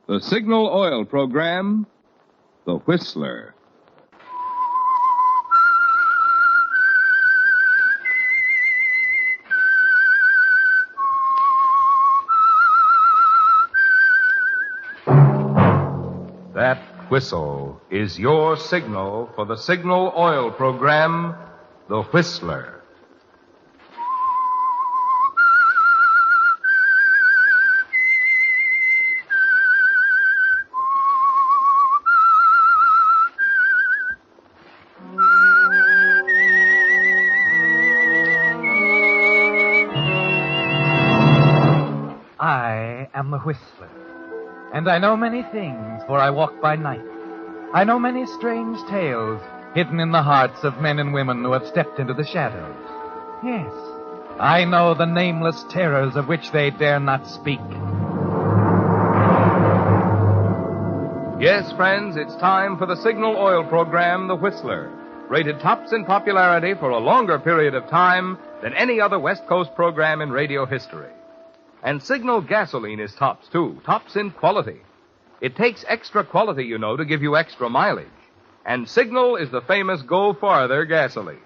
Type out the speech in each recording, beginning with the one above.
The Signal Oil program, The Whistler. That whistle is your signal for the Signal Oil program, The Whistler. I am the Whistler, and I know many things, for I walk by night. I know many strange tales hidden in the hearts of men and women who have stepped into the shadows. Yes, I know the nameless terrors of which they dare not speak. Yes, friends, it's time for the Signal Oil program, The Whistler, rated tops in popularity for a longer period of time than any other West Coast program in radio history. And Signal gasoline is tops, too. Tops in quality. It takes extra quality, you know, to give you extra mileage. And Signal is the famous Go Farther gasoline.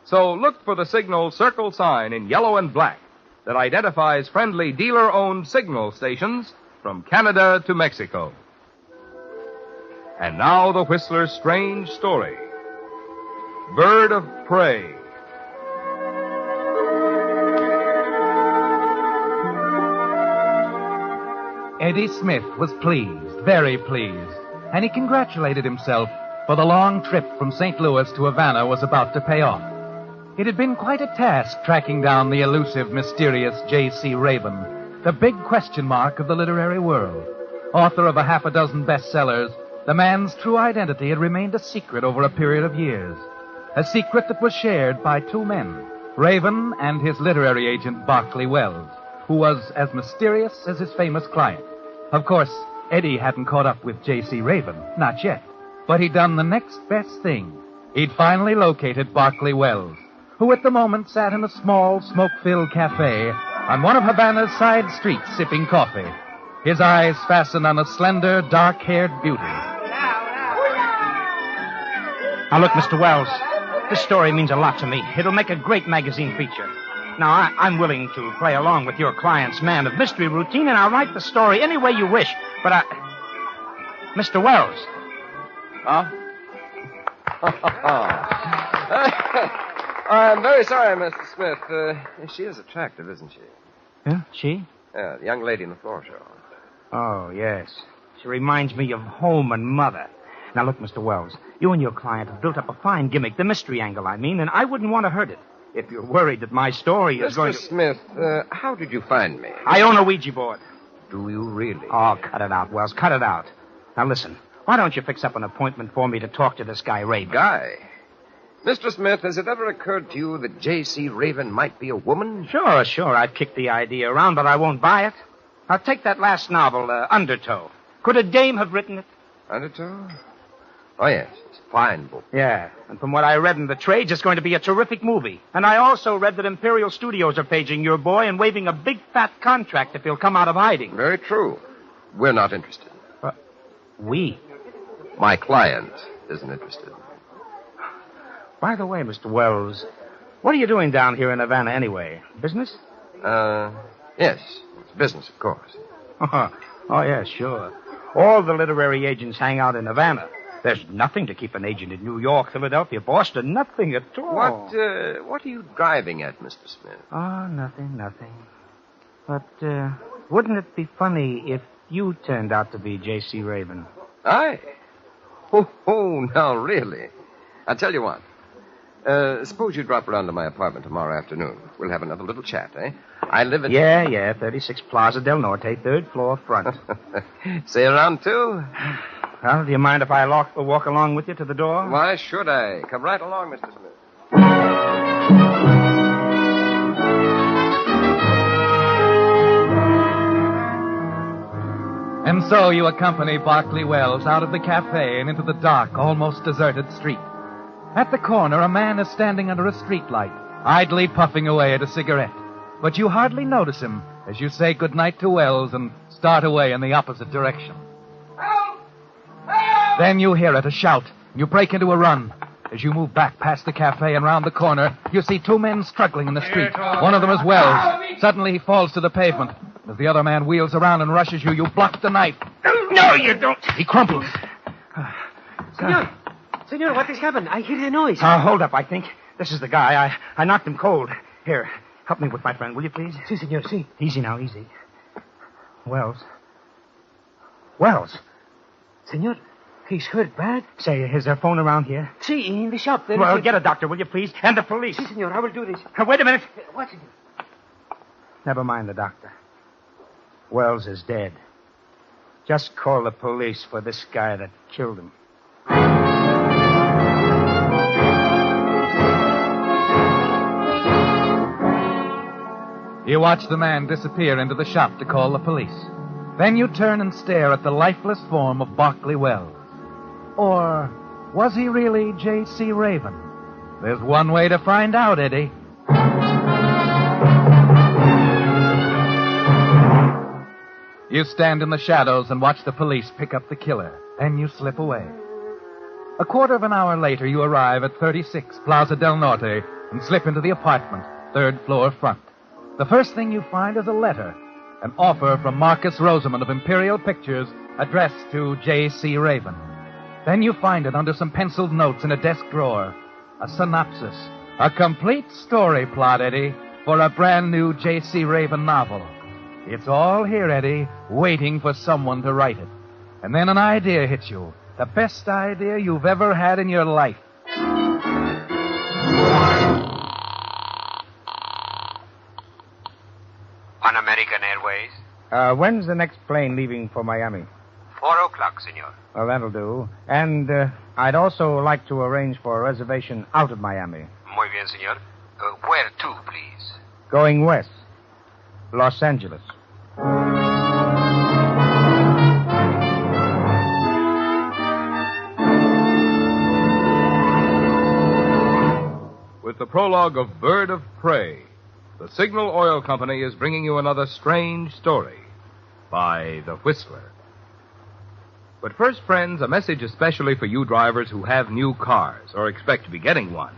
So look for the Signal circle sign in yellow and black that identifies friendly dealer-owned Signal stations from Canada to Mexico. And now the Whistler's strange story. Bird of Prey. Eddie Smith was pleased, very pleased, and he congratulated himself, for the long trip from St. Louis to Havana was about to pay off. It had been quite a task tracking down the elusive, mysterious J.C. Raven, the big question mark of the literary world. Author of a half a dozen bestsellers, the man's true identity had remained a secret over a period of years. A secret that was shared by two men, Raven and his literary agent, Barclay Wells, who was as mysterious as his famous client. Of course, Eddie hadn't caught up with J.C. Raven, not yet. But he'd done the next best thing. He'd finally located Barclay Wells, who at the moment sat in a small, smoke-filled cafe on one of Havana's side streets sipping coffee, his eyes fastened on a slender, dark-haired beauty. Now, look, Mr. Wells, this story means a lot to me. It'll make a great magazine feature. Now, I'm willing to play along with your client's man of mystery routine, and I'll write the story any way you wish. But Mr. Wells. Huh? I'm very sorry, Mr. Smith. She is attractive, isn't she? Yeah, she? Yeah, the young lady in the floor show. Oh, yes. She reminds me of home and mother. Now, look, Mr. Wells, you and your client have built up a fine gimmick, the mystery angle, I mean, and I wouldn't want to hurt it. If you're worried that my story is going to... Mr. Smith, how did you find me? I own a Ouija board. Do you really? Oh, cut it out, Wells, cut it out. Now, listen, why don't you fix up an appointment for me to talk to this guy, Raven? Guy? Mr. Smith, has it ever occurred to you that J.C. Raven might be a woman? Sure. I've kicked the idea around, but I won't buy it. Now, take that last novel, Undertow. Could a dame have written it? Undertow? Oh, yes. It's a fine book. Yeah, and from what I read in the trades, it's going to be a terrific movie. And I also read that Imperial Studios are paging your boy and waiving a big fat contract if he'll come out of hiding. Very true. We're not interested. We? My client isn't interested. By the way, Mr. Wells, what are you doing down here in Havana anyway? Business? Yes. It's business, of course. Oh, yeah, sure. All the literary agents hang out in Havana. There's nothing to keep an agent in New York, Philadelphia, Boston. Nothing at all. What are you driving at, Mr. Smith? Oh, nothing. But, wouldn't it be funny if you turned out to be J.C. Raven? I? Oh, no, really. I'll tell you what. Suppose you drop around to my apartment tomorrow afternoon. We'll have another little chat, eh? I live in... Yeah, 36 Plaza del Norte, third floor front. Say around, too? Well, do you mind if I walk along with you to the door? Why should I? Come right along, Mr. Smith. And so you accompany Barclay Wells out of the cafe and into the dark, almost deserted street. At the corner, a man is standing under a streetlight, idly puffing away at a cigarette. But you hardly notice him as you say goodnight to Wells and start away in the opposite direction. Then you hear it, a shout. You break into a run. As you move back past the cafe and round the corner, you see two men struggling in the street. One of them is Wells. Suddenly he falls to the pavement. As the other man wheels around and rushes you, you block the knife. No, you don't. He crumples. Senor, what has happened? I hear the noise. Hold up, I think. This is the guy. I knocked him cold. Here, help me with my friend, will you, please? Si, senor, si. Easy now, easy. Wells. Senor, he's hurt bad. Say, is there a phone around here? Si, in the shop. There Well, get a doctor, will you, please? And the police. Si, senor, I will do this. Wait a minute. What, senor? Never mind the doctor. Wells is dead. Just call the police for this guy that killed him. You watch the man disappear into the shop to call the police. Then you turn and stare at the lifeless form of Barclay Wells. Or was he really J.C. Raven? There's one way to find out, Eddie. You stand in the shadows and watch the police pick up the killer. Then you slip away. A quarter of an hour later, you arrive at 36 Plaza del Norte and slip into the apartment, third floor front. The first thing you find is a letter, an offer from Marcus Rosamond of Imperial Pictures addressed to J.C. Raven. Then you find it under some penciled notes in a desk drawer. A synopsis, a complete story plot, Eddie, for a brand new J.C. Raven novel. It's all here, Eddie, waiting for someone to write it. And then an idea hits you, the best idea you've ever had in your life. On American Airways? When's the next plane leaving for Miami? 4 o'clock, senor. Well, that'll do. And I'd also like to arrange for a reservation out of Miami. Muy bien, senor. Where to, please? Going west. Los Angeles. With the prologue of Bird of Prey, the Signal Oil Company is bringing you another strange story by The Whistler. But first, friends, a message especially for you drivers who have new cars or expect to be getting one.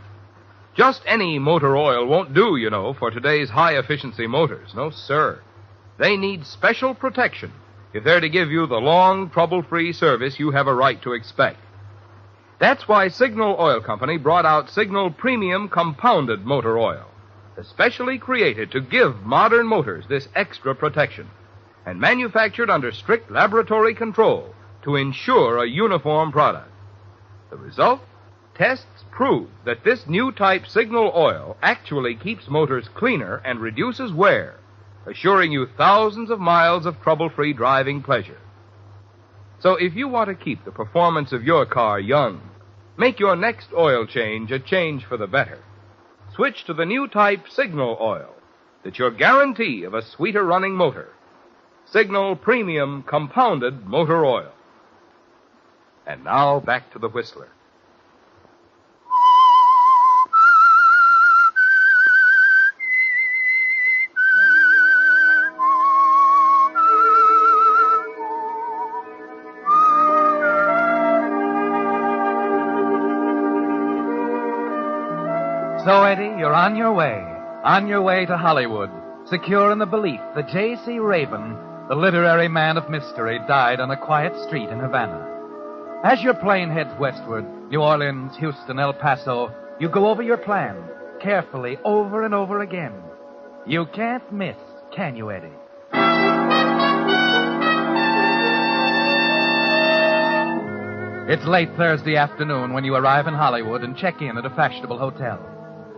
Just any motor oil won't do, you know, for today's high-efficiency motors. No, sir. They need special protection if they're to give you the long, trouble-free service you have a right to expect. That's why Signal Oil Company brought out Signal Premium Compounded Motor Oil, especially created to give modern motors this extra protection, and manufactured under strict laboratory control to ensure a uniform product. The result? Tests prove that this new type Signal Oil actually keeps motors cleaner and reduces wear, assuring you thousands of miles of trouble-free driving pleasure. So if you want to keep the performance of your car young, make your next oil change a change for the better. Switch to the new type Signal Oil. That's your guarantee of a sweeter running motor. Signal Premium Compounded Motor Oil. And now back to the Whistler. So, Eddie, you're on your way to Hollywood, secure in the belief that J.C. Raven, the literary man of mystery, died on a quiet street in Havana. As your plane heads westward, New Orleans, Houston, El Paso, you go over your plan, carefully, over and over again. You can't miss, can you, Eddie? It's late Thursday afternoon when you arrive in Hollywood and check in at a fashionable hotel.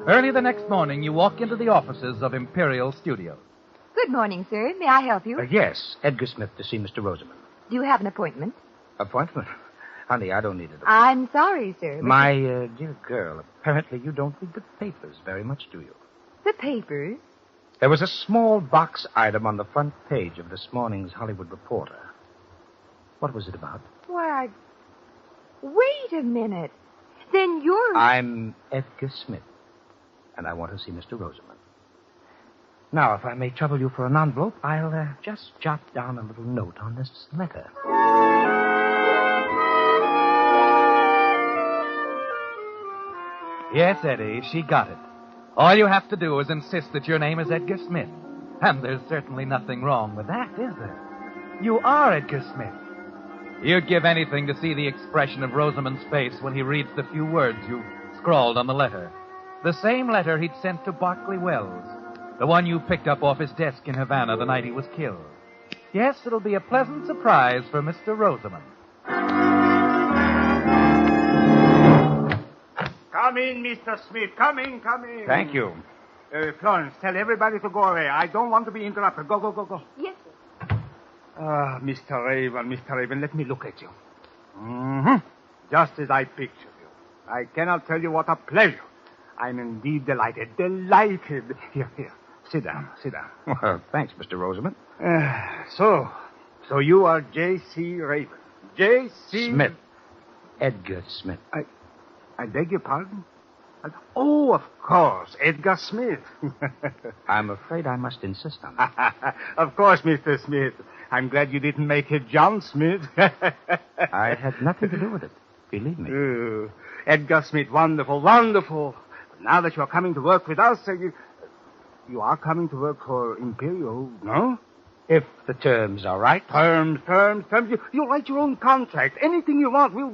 Early the next morning, you walk into the offices of Imperial Studios. Good morning, sir. May I help you? Yes, Edgar Smith to see Mr. Rosamond. Do you have an appointment? Appointment? Honey, I don't need it. I'm sorry, sir. But My dear girl, apparently you don't read the papers very much, do you? the papers? There was a small box item on the front page of this morning's Hollywood Reporter. What was it about? Why, wait a minute. Then you're... I'm Edgar Smith, and I want to see Mr. Rosamond. Now, if I may trouble you for an envelope, I'll just jot down a little note on this letter. Yes, Eddie, she got it. All you have to do is insist that your name is Edgar Smith. And there's certainly nothing wrong with that, is there? You are Edgar Smith. You'd give anything to see the expression of Rosamond's face when he reads the few words you scrawled on the letter. The same letter he'd sent to Barclay Wells, the one you picked up off his desk in Havana the night he was killed. Yes, it'll be a pleasant surprise for Mr. Rosamond. Come in, Mr. Smith. Come in. Thank you. Florence, tell everybody to go away. I don't want to be interrupted. Go. Yes, sir. Mr. Raven, let me look at you. Just as I pictured you. I cannot tell you what a pleasure. I'm indeed delighted. Here. Sit down. Well, thanks, Mr. Rosamond. So you are J.C. Raven. J.C. Smith. Edgar Smith. I beg your pardon? Oh, of course, Edgar Smith. I'm afraid I must insist on that. Of course, Mr. Smith. I'm glad you didn't make it John Smith. I had nothing to do with it, believe me. Edgar Smith, wonderful. But now that you're coming to work with us, you are coming to work for Imperial, no? If the terms are right. Terms. You write your own contract. Anything you want, we'll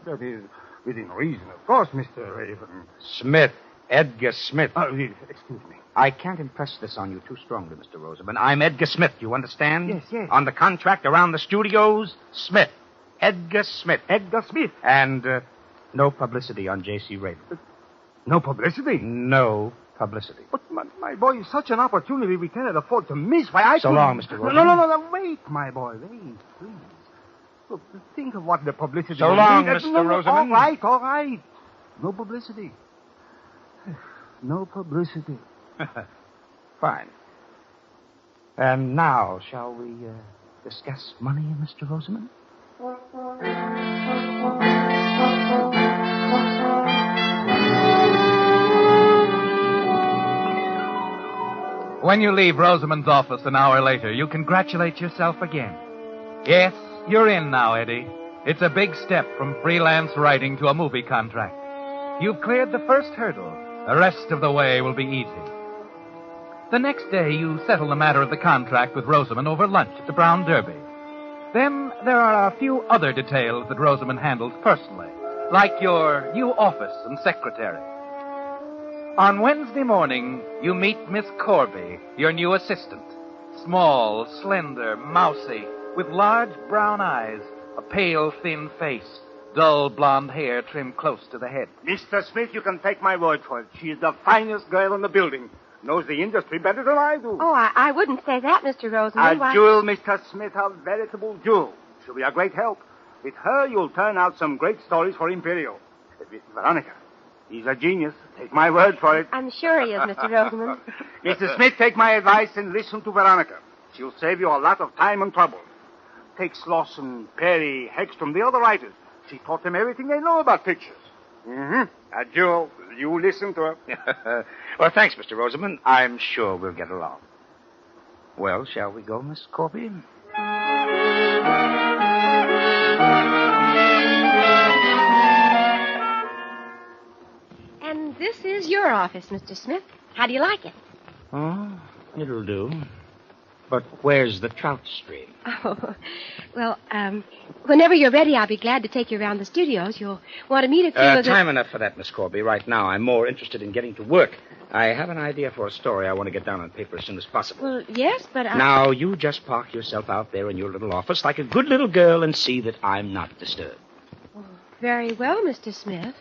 that is, within reason, of course, Mr. Raven. Smith. Edgar Smith. Excuse me. I can't impress this on you too strongly, Mr. Rosamond. I'm Edgar Smith, you understand? Yes. On the contract around the studios, Smith. Edgar Smith. And no publicity on J.C. Raven. No publicity? No publicity. But, my boy, such an opportunity we cannot afford to miss. Why, So long, Mr. Rosamond. No, wait, my boy, wait, please. Look, think of what the publicity So will long, mean. Mr. Rosamond. All right. No publicity. No publicity. Fine. And now, shall we discuss money, Mr. Rosamond? When you leave Rosamond's office an hour later, you congratulate yourself again. Yes, you're in now, Eddie. It's a big step from freelance writing to a movie contract. You've cleared the first hurdle. The rest of the way will be easy. The next day, you settle the matter of the contract with Rosamond over lunch at the Brown Derby. Then there are a few other details that Rosamond handles personally, like your new office and secretary. On Wednesday morning, you meet Miss Corby, your new assistant. Small, slender, mousy, with large brown eyes, a pale, thin face, dull blonde hair trimmed close to the head. Mr. Smith, you can take my word for it. She is the finest girl in the building. Knows the industry better than I do. Oh, I wouldn't say that, Mr. Rosamond. A jewel, Mr. Smith, a veritable jewel. She'll be a great help. With her, you'll turn out some great stories for Imperial. With Veronica, he's a genius. Take my word for it. I'm sure he is, Mr. Rosamond. Mr. Smith, take my advice and listen to Veronica. She'll save you a lot of time and trouble. Take Slauson, Perry, Hegstrom, the other writers. She taught them everything they know about pictures. A jewel. You listen to her. Well, thanks, Mr. Rosamond. I'm sure we'll get along. Well, shall we go, Miss Corby? And this is your office, Mr. Smith. How do you like it? Oh, it'll do. But where's the trout stream? Oh, well, whenever you're ready, I'll be glad to take you around the studios. You'll want to meet a few of the... Time enough for that, Miss Corby. Right now, I'm more interested in getting to work. I have an idea for a story I want to get down on paper as soon as possible. Well, yes, but Now, you just park yourself out there in your little office like a good little girl and see that I'm not disturbed. Oh, very well, Mr. Smith.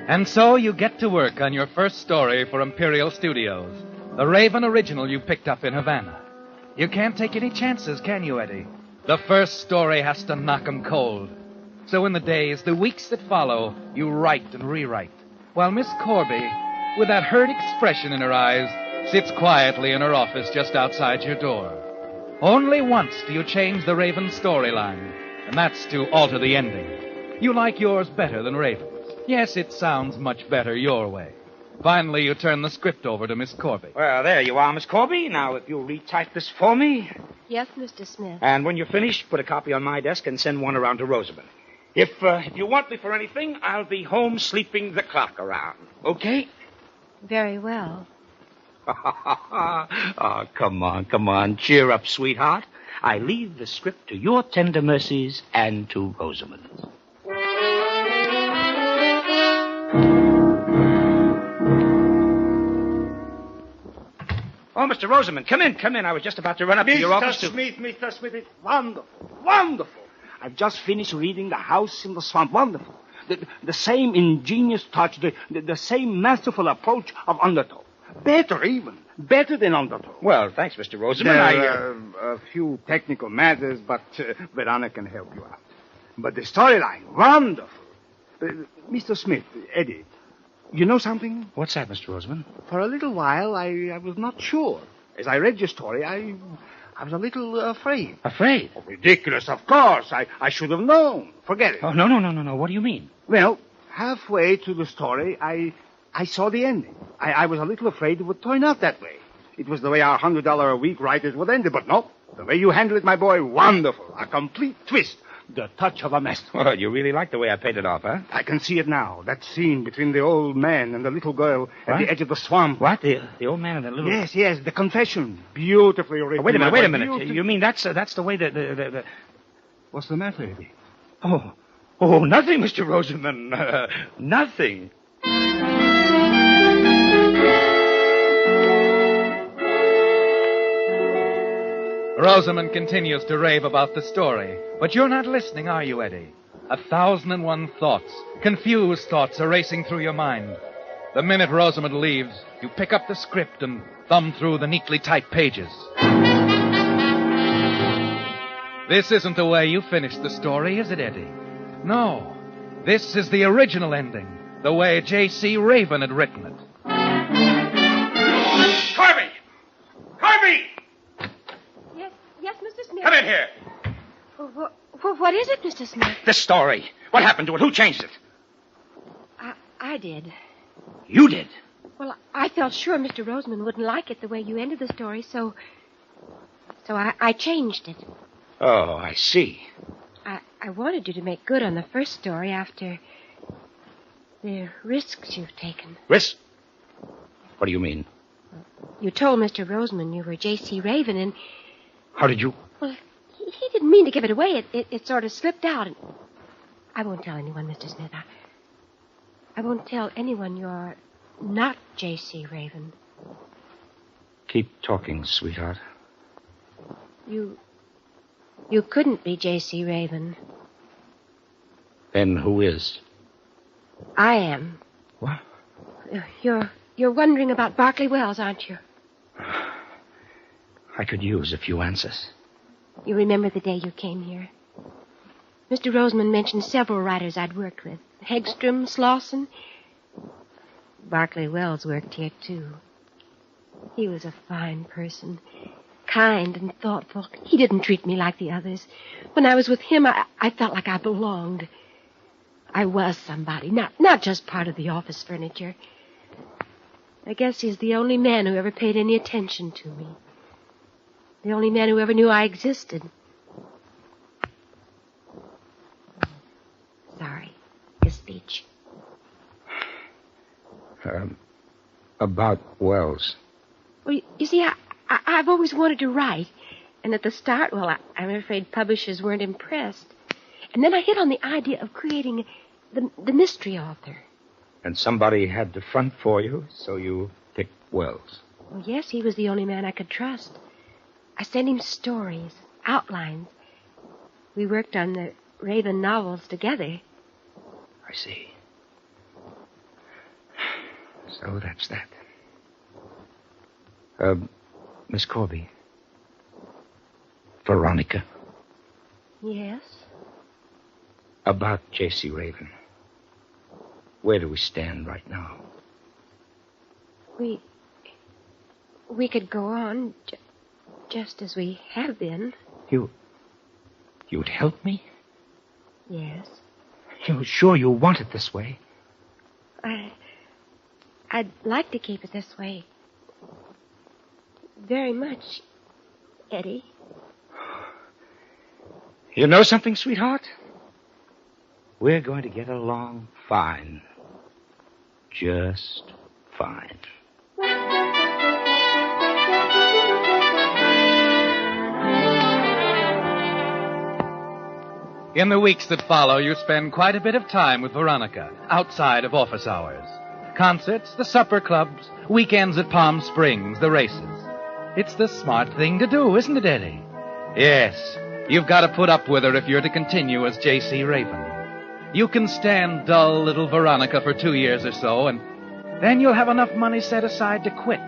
And so you get to work on your first story for Imperial Studios, the Raven original you picked up in Havana. You can't take any chances, can you, Eddie? The first story has to knock 'em cold. So in the days, the weeks that follow, you write and rewrite, while Miss Corby, with that hurt expression in her eyes, sits quietly in her office just outside your door. Only once do you change the Raven storyline, and that's to alter the ending. You like yours better than Raven's. Yes, it sounds much better your way. Finally, you turn the script over to Miss Corby. Well, there you are, Miss Corby. Now, if you'll retype this for me. Yes, Mr. Smith. And when you're finished, put a copy on my desk and send one around to Rosamond. If you want me for anything, I'll be home sleeping the clock around. Okay? Very well. Oh, come on. Cheer up, sweetheart. I leave the script to your tender mercies and to Rosamond's. Oh, Mr. Rosamond, come in. I was just about to run up to your office to... Mr. Smith, it's wonderful. I've just finished reading The House in the Swamp. Wonderful. The same ingenious touch, the same masterful approach of Undertow. Better than Undertow. Well, thanks, Mr. Rosamond. There are a few technical matters, but Veronica can help you out. But the storyline, wonderful. Mr. Smith, Eddie, you know something? What's that, Mr. Rosamond? For a little while, I was not sure. As I read your story, I was a little afraid. Afraid? Oh, ridiculous, of course. I should have known. Forget it. Oh, no. What do you mean? Well, halfway through the story, I saw the ending. I was a little afraid it would turn out that way. It was the way our $100 a week writers would end it, but no. The way you handled it, my boy, wonderful. A complete twist. The touch of a master. Well, you really like the way I paid it off, huh? I can see it now. That scene between the old man and the little girl at the edge of the swamp. What? The old man and the little... Yes. The confession. Beautifully written. Oh, wait a minute. You mean that's the way the... What's the matter, Eddie? Oh, nothing, Mr. Rosamond. Nothing. Rosamond continues to rave about the story. But you're not listening, are you, Eddie? 1,001 thoughts, confused thoughts are racing through your mind. The minute Rosamond leaves, you pick up the script and thumb through the neatly typed pages. This isn't the way you finished the story, is it, Eddie? No. This is the original ending, the way J.C. Raven had written it. Corby! Yes, Mr. Smith. Come in here. What is it, Mr. Smith? This story. What happened to it? Who changed it? I did. You did? Well, I felt sure Mr. Rosamond wouldn't like it the way you ended the story, so I changed it. Oh, I see. I wanted you to make good on the first story after the risks you've taken. Risks? What do you mean? You told Mr. Rosamond you were J.C. Raven, and... How did you... Well, he didn't mean to give it away. It sort of slipped out. And I won't tell anyone, Mr. Smith. I won't tell anyone you're not J.C. Raven. Keep talking, sweetheart. You couldn't be J.C. Raven. Then who is? I am. What? You're wondering about Berkeley Wells, aren't you? I could use a few answers. You remember the day you came here? Mr. Rosamond mentioned several writers I'd worked with. Hegstrom, Slauson. Berkeley Wells worked here, too. He was a fine person. Kind and thoughtful. He didn't treat me like the others. When I was with him, I felt like I belonged. I was somebody, not just part of the office furniture. I guess he's the only man who ever paid any attention to me. The only man who ever knew I existed. Sorry. His speech. About Wells. Well, you see, I've always wanted to write. And at the start, well, I'm afraid publishers weren't impressed. And then I hit on the idea of creating the mystery author. And somebody had to front for you, so you picked Wells. Well, yes, he was the only man I could trust. I sent him stories, outlines. We worked on the Raven novels together. I see. So that's that. Miss Corby. Veronica. Yes? About J.C. Raven. Where do we stand right now? We could go on just as we have been. You'd help me? Yes. You're sure you want it this way? I'd like to keep it this way. Very much, Eddie. You know something, sweetheart? We're going to get along fine. Just fine. In the weeks that follow, you spend quite a bit of time with Veronica, outside of office hours. Concerts, the supper clubs, weekends at Palm Springs, the races. It's the smart thing to do, isn't it, Eddie? Yes, you've got to put up with her if you're to continue as J.C. Raven. You can stand dull little Veronica for 2 years or so, and then you'll have enough money set aside to quit.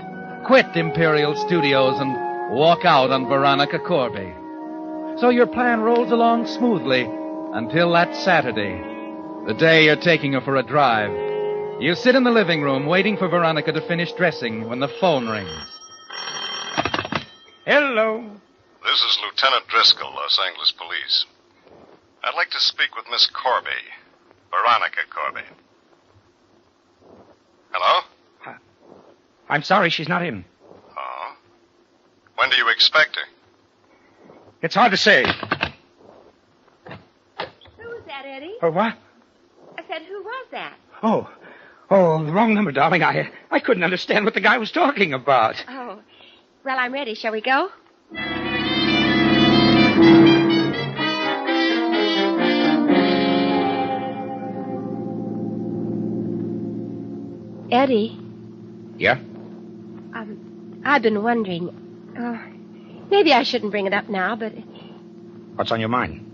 Quit Imperial Studios and walk out on Veronica Corby. So your plan rolls along smoothly until that Saturday, the day you're taking her for a drive. You sit in the living room waiting for Veronica to finish dressing when the phone rings. Hello. This is Lieutenant Driscoll, Los Angeles Police. I'd like to speak with Miss Corby. Veronica Corby. Hello? I'm sorry she's not in. Oh. When do you expect her? It's hard to say. Who was that, Eddie? Oh, what? I said, who was that? Oh, the wrong number, darling. I couldn't understand what the guy was talking about. Oh, well, I'm ready. Shall we go? Eddie. Yeah? I've been wondering. Maybe I shouldn't bring it up now, but What's on your mind?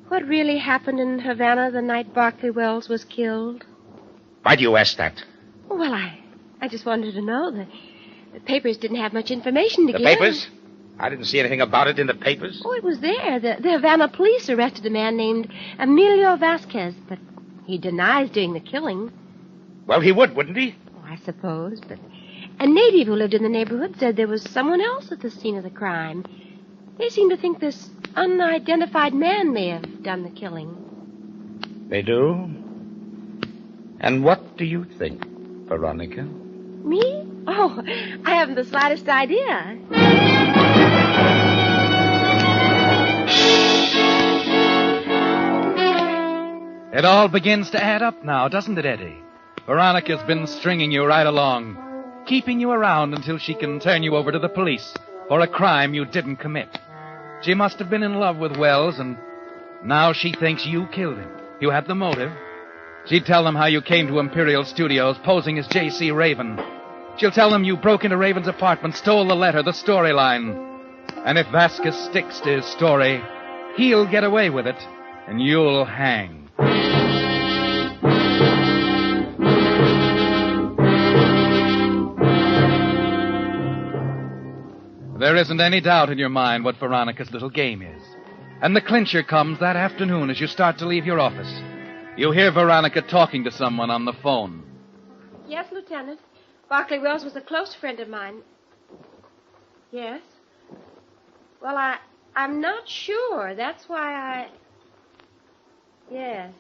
what really happened in Havana the night Barclay Wells was killed? Why do you ask that? Well, I just wanted to know. The papers didn't have much information to The give. papers? I didn't see anything about it in the papers. Oh, it was there. The Havana police arrested a man named Emilio Vasquez, but he denies doing the killing. Well, he would, wouldn't he? Oh, I suppose, but a native who lived in the neighborhood said there was someone else at the scene of the crime. They seem to think this unidentified man may have done the killing. They do? And what do you think, Veronica? Me? Oh, I haven't the slightest idea. It all begins to add up now, doesn't it, Eddie? Veronica's been stringing you right along, keeping you around until she can turn you over to the police for a crime you didn't commit. She must have been in love with Wells, and now she thinks you killed him. You had the motive. She'd tell them how you came to Imperial Studios posing as J.C. Raven. She'll tell them you broke into Raven's apartment, stole the letter, the storyline. And if Vasquez sticks to his story, he'll get away with it, and you'll hang. There isn't any doubt in your mind what Veronica's little game is. And the clincher comes that afternoon as you start to leave your office. You hear Veronica talking to someone on the phone. Yes, Lieutenant. Barclay Wells was a close friend of mine. Yes? Well, I'm not sure. That's why I... Yes.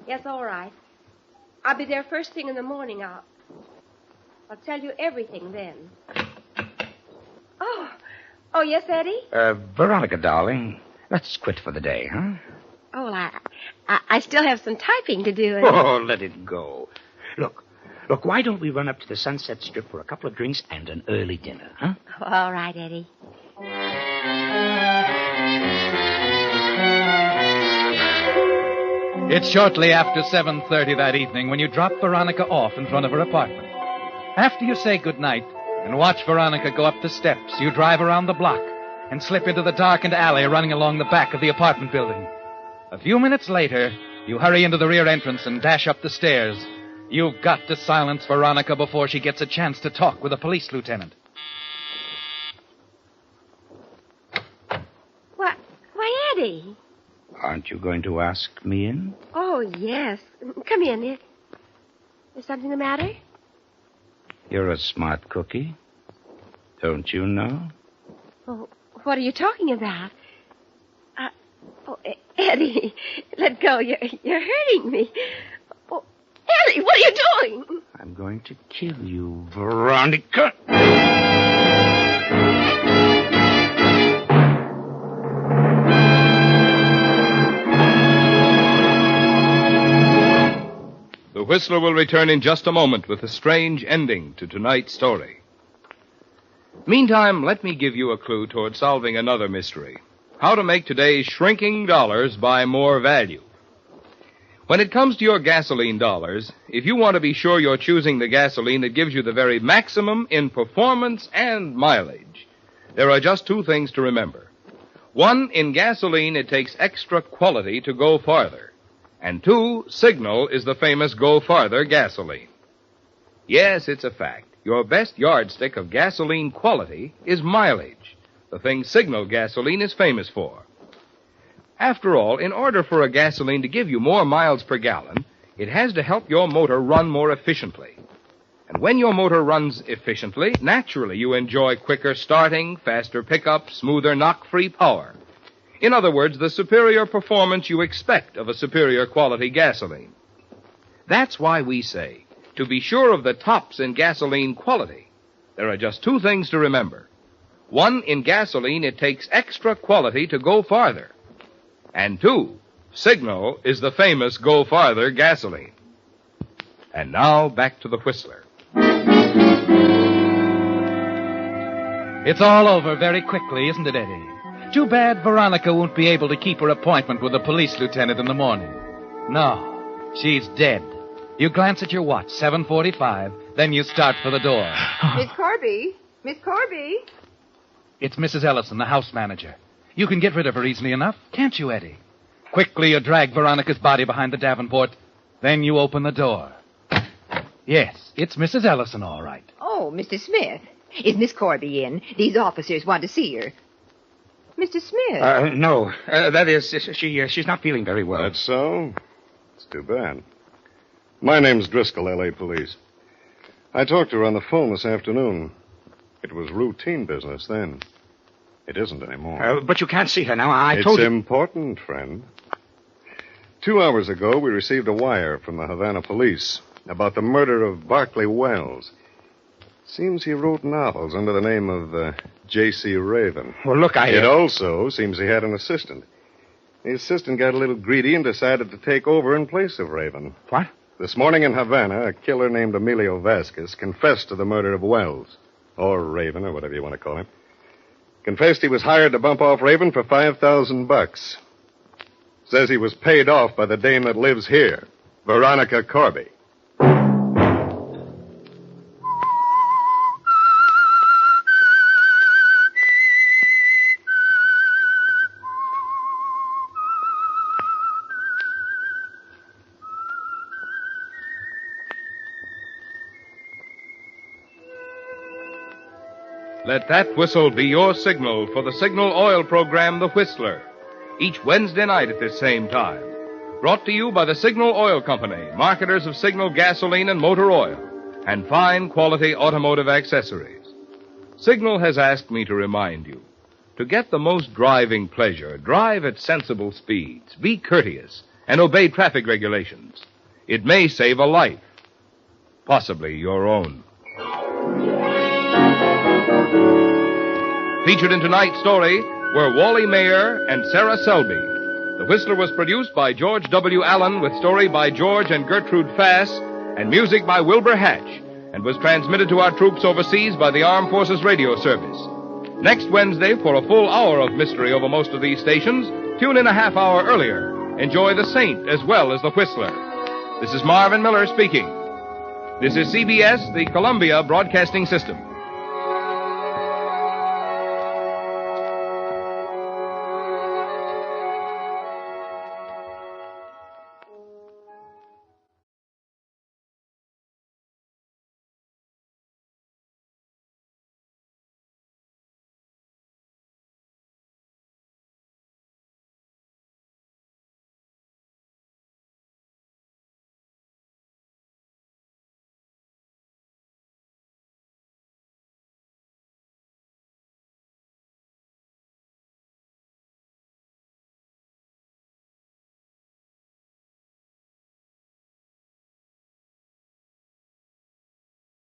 Yes, all right. I'll be there first thing in the morning. I'll tell you everything then. Oh, yes, Eddie? Veronica, darling, let's quit for the day, huh? Oh, well, I still have some typing to do. Oh, let it go. Look, why don't we run up to the Sunset Strip for a couple of drinks and an early dinner, huh? Oh, all right, Eddie. It's shortly after 7:30 that evening when you drop Veronica off in front of her apartment. After you say goodnight and watch Veronica go up the steps, you drive around the block and slip into the darkened alley running along the back of the apartment building. A few minutes later, you hurry into the rear entrance and dash up the stairs. You've got to silence Veronica before she gets a chance to talk with a police lieutenant. Why, Eddie? Aren't you going to ask me in? Oh, yes. Come in. Is something the matter? You're a smart cookie. Don't you know? Oh, what are you talking about? Oh, Eddie, let go. You're hurting me. Oh, Eddie, what are you doing? I'm going to kill you, Veronica. The Whistler will return in just a moment with a strange ending to tonight's story. Meantime, let me give you a clue toward solving another mystery. How to make today's shrinking dollars buy more value. When it comes to your gasoline dollars, if you want to be sure you're choosing the gasoline that gives you the very maximum in performance and mileage, there are just two things to remember. One, in gasoline, it takes extra quality to go farther. And two, Signal is the famous Go Farther gasoline. Yes, it's a fact. Your best yardstick of gasoline quality is mileage, the thing Signal gasoline is famous for. After all, in order for a gasoline to give you more miles per gallon, it has to help your motor run more efficiently. And when your motor runs efficiently, naturally you enjoy quicker starting, faster pickup, smoother knock-free power. In other words, the superior performance you expect of a superior quality gasoline. That's why we say, to be sure of the tops in gasoline quality, there are just two things to remember. One, in gasoline, it takes extra quality to go farther. And two, Signal is the famous Go Farther gasoline. And now, back to the Whistler. It's all over very quickly, isn't it, Eddie? Too bad Veronica won't be able to keep her appointment with the police lieutenant in the morning. No, she's dead. You glance at your watch, 7:45, then you start for the door. Miss Corby? Miss Corby? It's Mrs. Ellison, the house manager. You can get rid of her easily enough, can't you, Eddie? Quickly you drag Veronica's body behind the Davenport, then you open the door. Yes, it's Mrs. Ellison, all right. Oh, Mr. Smith. Is Miss Corby in? These officers want to see her. Mr. Smith? No. That is, she's not feeling very well. That's so? It's too bad. My name's Driscoll, L.A. Police. I talked to her on the phone this afternoon. It was routine business then. It isn't anymore. But you can't see her now. I told you... It's important, friend. 2 hours ago, we received a wire from the Havana police about the murder of Barclay Wells. Seems he wrote novels under the name of J.C. Raven. Well, look, It also seems he had an assistant. The assistant got a little greedy and decided to take over in place of Raven. What? This morning in Havana, a killer named Emilio Vasquez confessed to the murder of Wells, or Raven, or whatever you want to call him. Confessed he was hired to bump off Raven for $5,000. Says he was paid off by the dame that lives here, Veronica Corby. Let that whistle be your signal for the Signal Oil program, The Whistler, each Wednesday night at this same time. Brought to you by the Signal Oil Company, marketers of Signal gasoline and motor oil, and fine quality automotive accessories. Signal has asked me to remind you, to get the most driving pleasure, drive at sensible speeds, be courteous, and obey traffic regulations. It may save a life, possibly your own. Featured in tonight's story were Wally Mayer and Sarah Selby. The Whistler was produced by George W. Allen with story by George and Gertrude Fass and music by Wilbur Hatch, and was transmitted to our troops overseas by the Armed Forces Radio Service. Next Wednesday, for a full hour of mystery over most of these stations, tune in a half hour earlier. Enjoy The Saint as well as The Whistler. This is Marvin Miller speaking. This is CBS, the Columbia Broadcasting System.